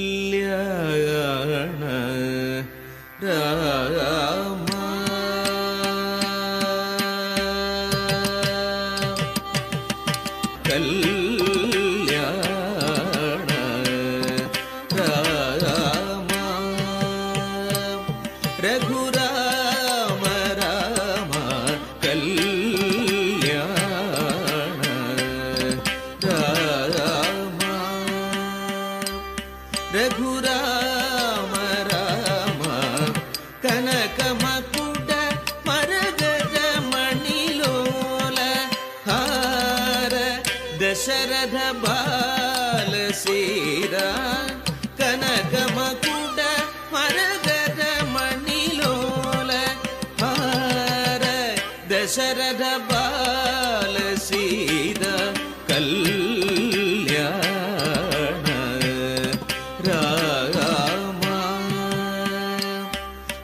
കല്യാണ രാമ കല്യാണ രാമ രഘുരാമ രാമ കല്യാണ രാമ രഘുരാമ രാമ കനകമകുട മരഗജ മണിലോല ഹാര ദശരഥ ബാല സീതാ കനകമകുട മരഗജ മണിലോല ഹാര ദശരഥ ബാല സീതാ കല്യാണ രാമ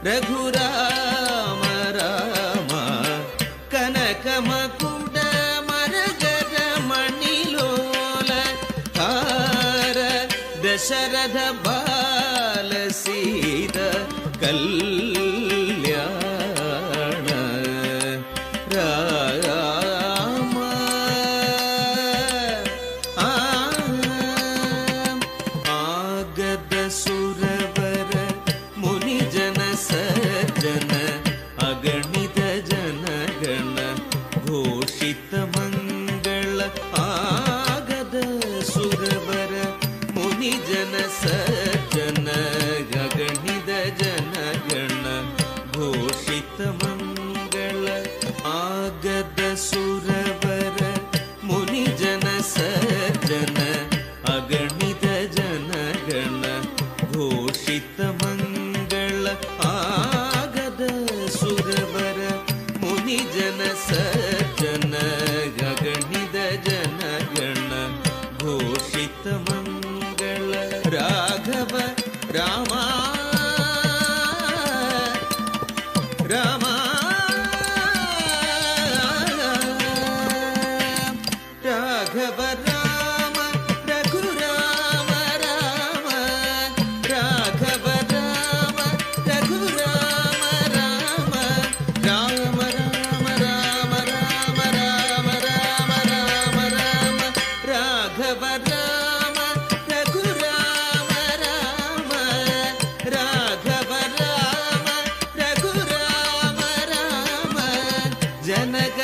രഘുരാമ രാമ കനകമകുട മരഗജ മണിലോല ഹാര ദശരഥ ബാല സീതാ കല്യാണ രാമ ಆಗದ ಸುರವರ ಮುನಿಜನ ಸಜ್ಜನ ಅಗಣಿತ ಜನಗಣ ಘೋಷಿತ ಮಂಗಳ ಆಗದ ಸುರವರ ಮುನಿಜನ ಸಜ್ಜನ ಅಗಣಿತ ಜನಗಣ ಘೋಷಿತ ಮಂಗಳ ಆಗದ ಸುರವರ ಮುನಿಜನ ಸಜ್ಜನ ಅಗಣಿತ ಜನಗಣ ಘೋಷಿತ ಮಂಗಳ ಆಗದ ಸುರವರ ಮುನಿಜನ ಸಜ್ಜನ ಅಗಣಿತ ಜನಗಣ ಘೋಷಿತ ಮಂಗಳ ರಾಘವ ರಾಮ ರಾಮ ರಾಘವ ರಾಮ ರಘುರಾಮ ರಾಮ ರಾಘವ ರಾಮ ರಘುರಾಮ ರಾಮ ರಾಮ ರಾಮ ರಾಮ ರಾಮ ರಾಮ ರಾಮ ರಾಮ ರಾಮ ರಾಘವ ರಾಮ ರಘುರಾಮ ರಾಮ ರಾಘವ ರಾಮ ರಘುರಾಮ ರಾಮ ಜನಗ